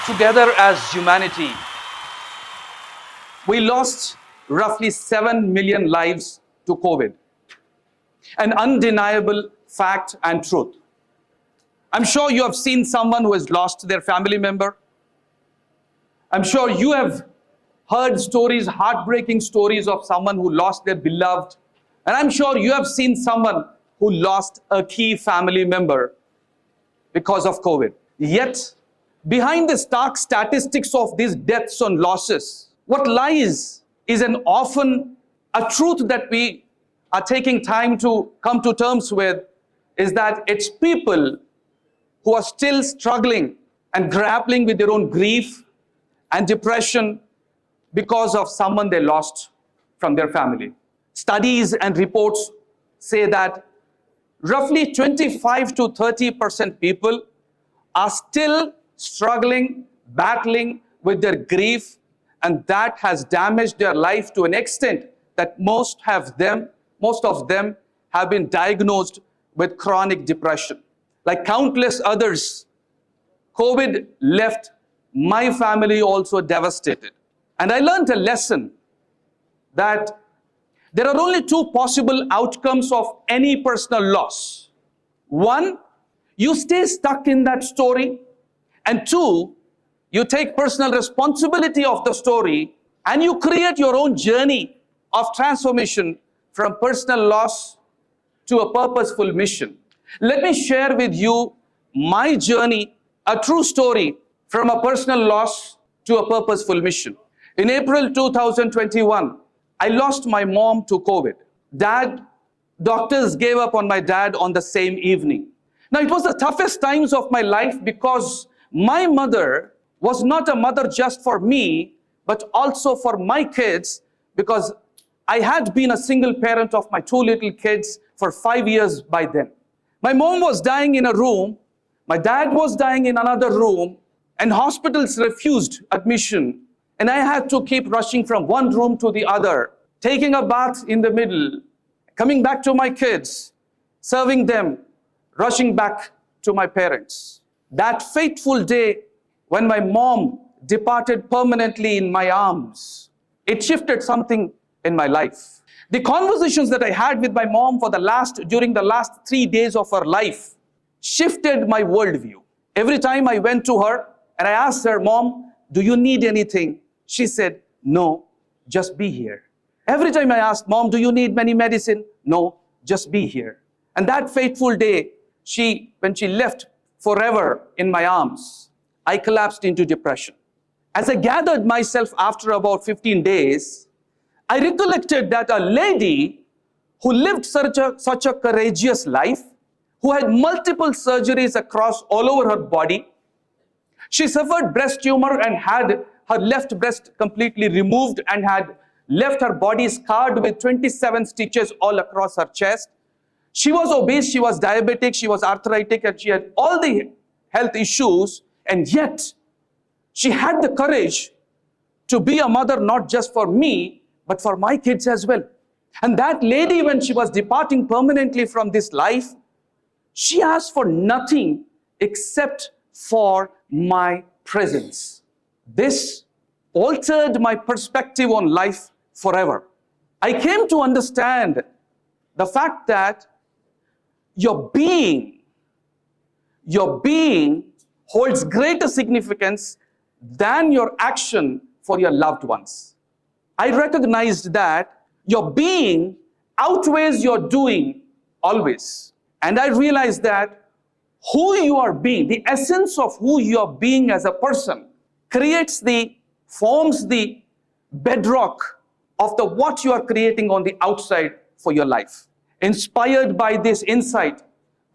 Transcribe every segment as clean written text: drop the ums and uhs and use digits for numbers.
Together as humanity, we lost roughly 7 million lives to COVID. An undeniable fact and truth. I'm sure you have seen someone who has lost their family member. I'm sure you have heard stories, heartbreaking stories of someone who lost their beloved. And I'm sure you have seen someone who lost a key family member because of COVID. Yet, behind the stark statistics of these deaths and losses, what lies is an often a truth that we are taking time to come to terms with, is that it's people who are still struggling and grappling with their own grief and depression because of someone they lost from their family. Studies and reports say that roughly 25 to 30% people are still struggling, battling with their grief, and that has damaged their life to an extent that most of them have been diagnosed with chronic depression. Like countless others, COVID left my family also devastated. And I learned a lesson that there are only two possible outcomes of any personal loss. One, you stay stuck in that story. And two, you take personal responsibility of the story and you create your own journey of transformation from personal loss to a purposeful mission. Let me share with you my journey, a true story from a personal loss to a purposeful mission. In April 2021, I lost my mom to COVID. Doctors gave up on my dad on the same evening. Now, it was the toughest times of my life because my mother was not a mother just for me, but also for my kids, because I had been a single parent of my two little kids for 5 years by then. My mom was dying in a room, my dad was dying in another room, and hospitals refused admission. And I had to keep rushing from one room to the other, taking a bath in the middle, coming back to my kids, serving them, rushing back to my parents. That fateful day when my mom departed permanently in my arms, it shifted something in my life. The conversations that I had with my mom during the last 3 days of her life shifted my worldview. Every time I went to her and I asked her, "Mom, do you need anything?" She said, "No, just be here." Every time I asked, "Mom, do you need any medicine?" "No, just be here." And that fateful day, when she left forever in my arms, I collapsed into depression. As I gathered myself after about 15 days, I recollected that a lady who lived such a courageous life, who had multiple surgeries across all over her body, she suffered breast tumor and had her left breast completely removed and had left her body scarred with 27 stitches all across her chest. She was obese, she was diabetic, she was arthritic, and she had all the health issues, and yet she had the courage to be a mother not just for me, but for my kids as well. And that lady, when she was departing permanently from this life, she asked for nothing except for my presence. This altered my perspective on life forever. I came to understand the fact that your being holds greater significance than your action for your loved ones. I recognized that your being outweighs your doing always. And I realized that who you are being, the essence of who you are being as a person, forms the bedrock of what you are creating on the outside for your life. Inspired by this insight,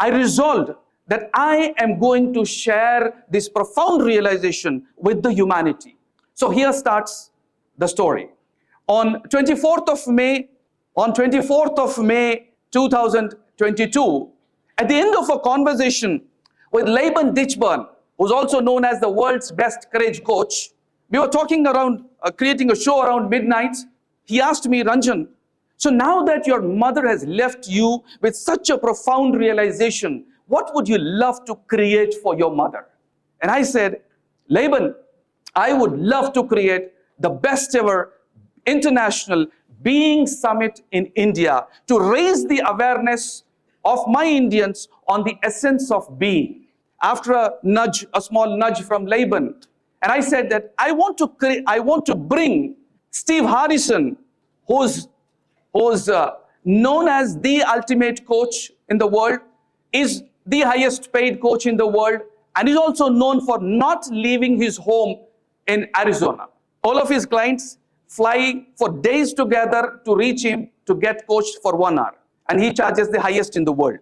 I resolved that I am going to share this profound realization with the humanity. So here starts the story. On 24th of May 2022, at the end of a conversation with Laban Ditchburn, who's also known as the world's best courage coach, we were talking around, creating a show around midnight. He asked me, "Ranjan, so now that your mother has left you with such a profound realization, what would you love to create for your mother?" And I said, "Laban, I would love to create the best ever international being summit in India to raise the awareness of my Indians on the essence of being. After a small nudge from Laban, and I said that I want to bring Steve Harrison, who's known as the ultimate coach in the world, is the highest paid coach in the world, and is also known for not leaving his home in Arizona. All of his clients fly for days together to reach him to get coached for 1 hour, and he charges the highest in the world.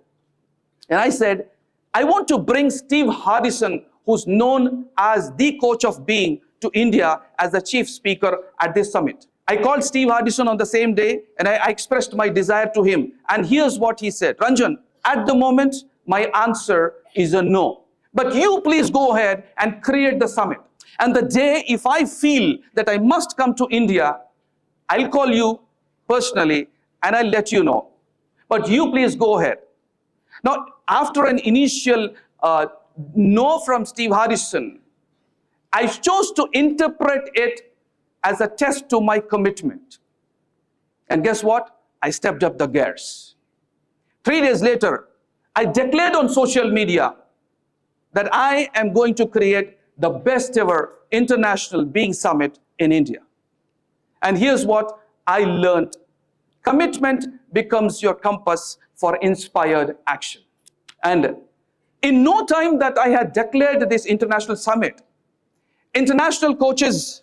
And I said, I want to bring Steve Harrison, who's known as the coach of being, to India as the chief speaker at this summit. I called Steve Harrison on the same day, and I expressed my desire to him. And here's what he said: Ranjan, at the moment, my answer is a no. But you please go ahead and create the summit. And the day, if I feel that I must come to India, I'll call you personally and I'll let you know. But you please go ahead. Now, after an initial no from Steve Harrison, I chose to interpret it as a test to my commitment. And guess what? I stepped up the gears. 3 days later, I declared on social media that I am going to create the best ever international being summit in India. And here's what I learned. Commitment becomes your compass for inspired action. And in no time that I had declared this international summit, international coaches,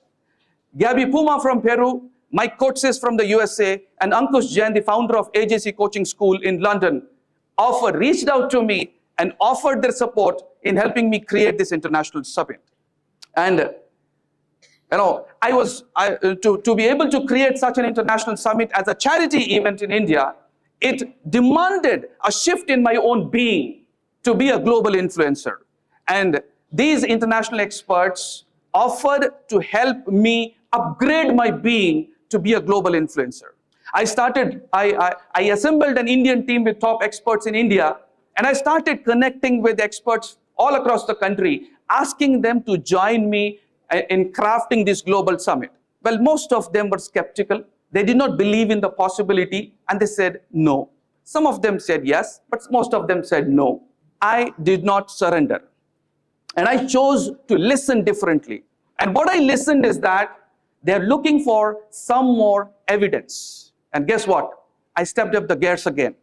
Gabby Puma from Peru, Mike Coates from the USA, and Ankush Jain, the founder of AJC Coaching School in London, reached out to me and offered their support in helping me create this international summit. And to be able to create such an international summit as a charity event in India, it demanded a shift in my own being to be a global influencer. And these international experts offered to help me upgrade my being to be a global influencer. I assembled an Indian team with top experts in India, and I started connecting with experts all across the country, asking them to join me in crafting this global summit. Well, most of them were skeptical. They did not believe in the possibility, and they said no. Some of them said yes, but most of them said no. I did not surrender. And I chose to listen differently. And what I listened is that they're looking for some more evidence. And guess what? I stepped up the gears again.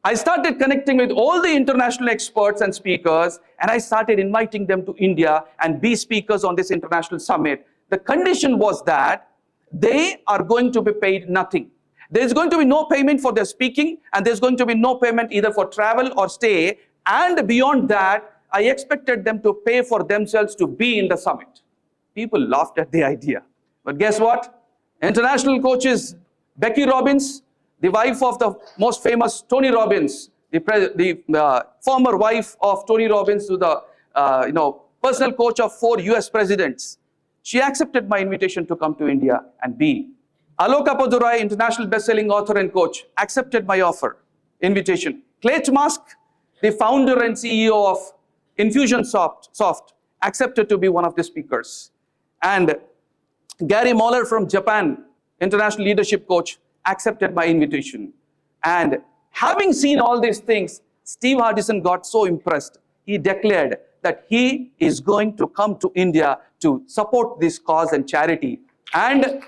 I started connecting with all the international experts and speakers, and I started inviting them to India and be speakers on this international summit. The condition was that they are going to be paid nothing. There's going to be no payment for their speaking, and there's going to be no payment either for travel or stay. And beyond that, I expected them to pay for themselves to be in the summit. People laughed at the idea. But guess what? International coaches, Becky Robbins, the wife of the most famous Tony Robbins, the former wife of Tony Robbins, to the personal coach of 4 US presidents, she accepted my invitation to come to India and be. Aloka Padurai, international best-selling author and coach, accepted my invitation. Clay Musk, the founder and CEO of Infusionsoft, accepted to be one of the speakers. And Gary Moeller from Japan, international leadership coach, accepted my invitation. And having seen all these things, Steve Harrison got so impressed. He declared that he is going to come to India to support this cause and charity. And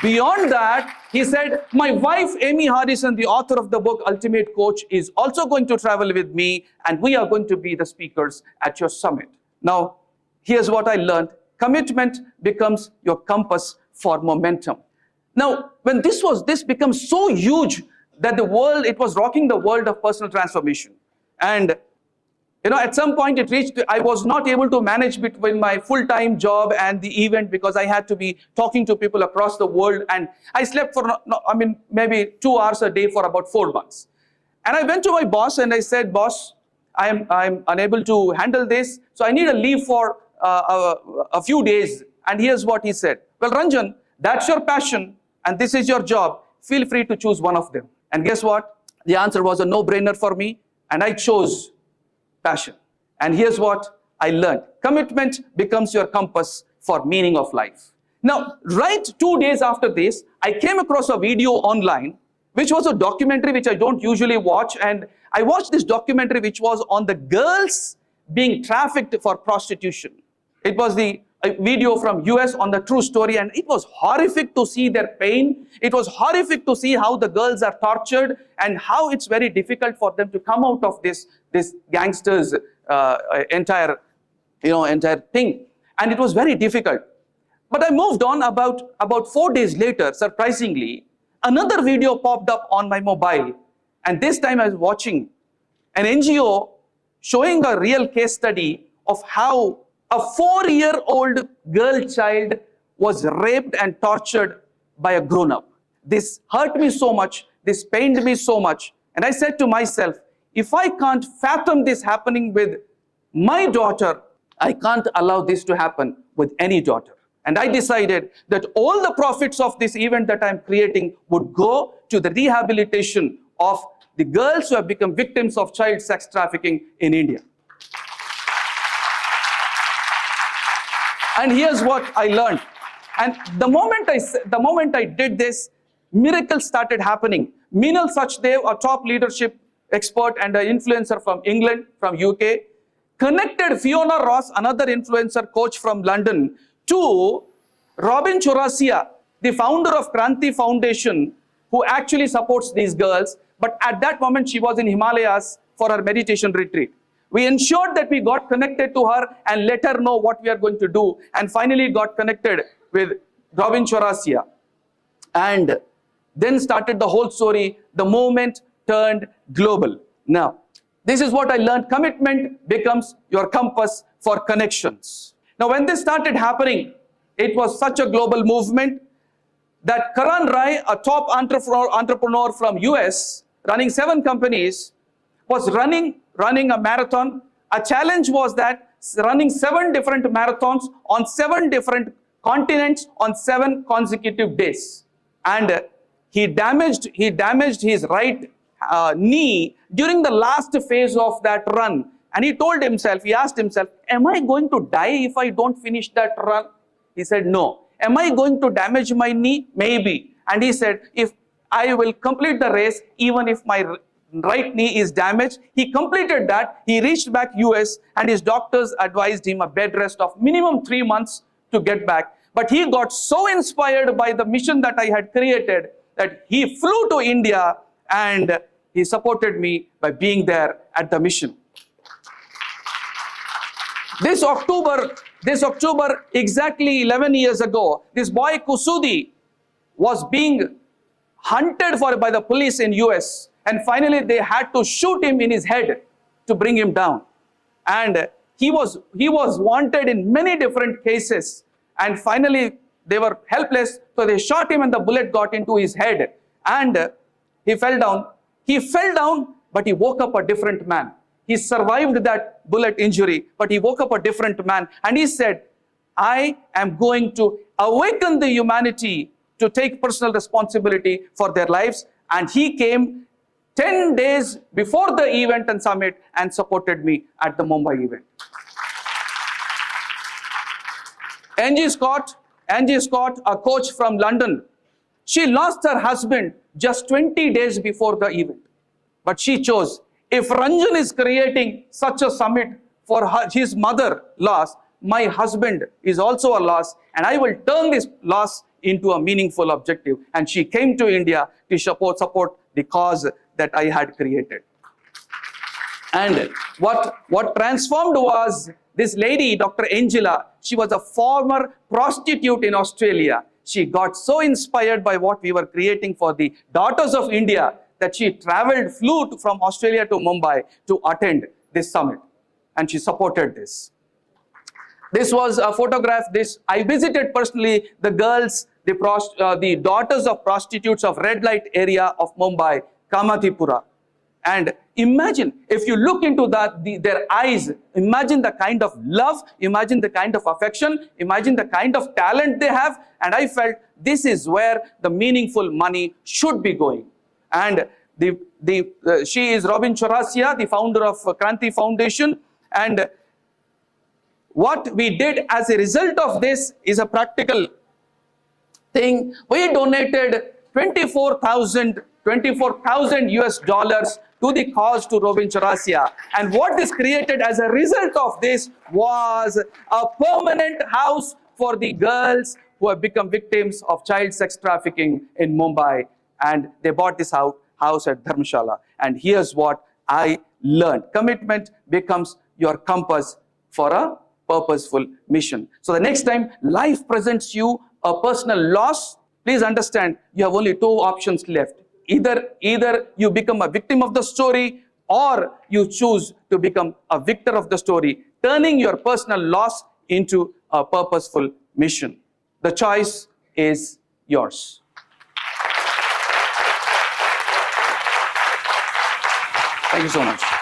beyond that, he said, my wife, Amy Harrison, the author of the book Ultimate Coach, is also going to travel with me, and we are going to be the speakers at your summit. Now, here's what I learned. Commitment becomes your compass for momentum. Now, when this becomes so huge that it was rocking the world of personal transformation. And at some point I was not able to manage between my full-time job and the event because I had to be talking to people across the world. And I slept for, maybe 2 hours a day for about 4 months. And I went to my boss and I said, boss, I'm unable to handle this. So I need a leave for a few days. And here's what he said. Well, Ranjan, that's your passion and this is your job. Feel free to choose one of them. And guess what? The answer was a no-brainer for me. And I chose passion. And here's what I learned. Commitment becomes your compass for meaning of life. Now, right 2 days after this, I came across a video online, which was a documentary which I don't usually watch. And I watched this documentary which was on the girls being trafficked for prostitution. It was a video from US on the true story, and it was horrific to see their pain. It was horrific to see how the girls are tortured and how it's very difficult for them to come out of this gangsters entire thing. And it was very difficult. But I moved on. About 4 days later, surprisingly, another video popped up on my mobile. And this time I was watching an NGO showing a real case study of how a 4-year-old girl child was raped and tortured by a grown-up. This hurt me so much. This pained me so much. And I said to myself, if I can't fathom this happening with my daughter, I can't allow this to happen with any daughter. And I decided that all the profits of this event that I'm creating would go to the rehabilitation of the girls who have become victims of child sex trafficking in India. And here's what I learned. And the moment I did this, miracles started happening. Meenal Sachdev, a top leadership expert and an influencer from England, from UK, connected Fiona Ross, another influencer coach from London, to Robin Chaurasia, the founder of Kranti Foundation, who actually supports these girls. But at that moment, she was in Himalayas for her meditation retreat. We ensured that we got connected to her and let her know what we are going to do, and finally got connected with Robin Chaurasia. And then started the whole story. The movement turned global. Now, this is what I learned. Commitment becomes your compass for connections. Now, when this started happening, it was such a global movement that Karan Rai, a top entrepreneur from US, running 7 companies, was running a marathon. A challenge was that running 7 different marathons on 7 different continents on 7 consecutive days. And he damaged his right knee during the last phase of that run. And he asked himself, am I going to die if I don't finish that run? He said, no. Am I going to damage my knee? Maybe. And he said, if I will complete the race, even if my right knee is damaged. He completed that. He reached back US, and his doctors advised him a bed rest of minimum 3 months to get back. But he got so inspired by the mission that I had created that he flew to India, and he supported me by being there at the mission. This October, exactly 11 years ago, this boy Kusudi was being hunted by the police in US, and finally they had to shoot him in his head to bring him down. And he was wanted in many different cases, and finally they were helpless, so they shot him and the bullet got into his head, and he fell down. He fell down, but he woke up a different man. He survived that bullet injury, but he woke up a different man. And he said, I am going to awaken the humanity to take personal responsibility for their lives. And he came 10 days before the event and summit and supported me at the Mumbai event. Angie Scott, a coach from London, she lost her husband just 20 days before the event. But she chose, if Ranjan is creating such a summit for his mother loss, my husband is also a loss, and I will turn this loss into a meaningful objective. And she came to India to support the cause that I had created. And what transformed was this lady, Dr. Angela. She was a former prostitute in Australia. She got so inspired by what we were creating for the daughters of India that she flew from Australia to Mumbai to attend this summit. And she supported this. This was a photograph. I visited personally the girls, the daughters of prostitutes of red light area of Mumbai, Kamatipura. And imagine, if you look into their eyes, imagine the kind of love, imagine the kind of affection, imagine the kind of talent they have. And I felt this is where the meaningful money should be going. And she is Robin Chaurasia, the founder of Kranti Foundation. And what we did as a result of this is a practical thing. We donated 24,000 US dollars to the cause to Robin Chaurasia. And what this created as a result of this was a permanent house for the girls who have become victims of child sex trafficking in Mumbai. And they bought this house at Dharmshala. And here's what I learned. Commitment becomes your compass for a purposeful mission. So the next time life presents you a personal loss, please understand you have only two options left. Either you become a victim of the story, or you choose to become a victor of the story, turning your personal loss into a purposeful mission. The choice is yours. Thank you so much.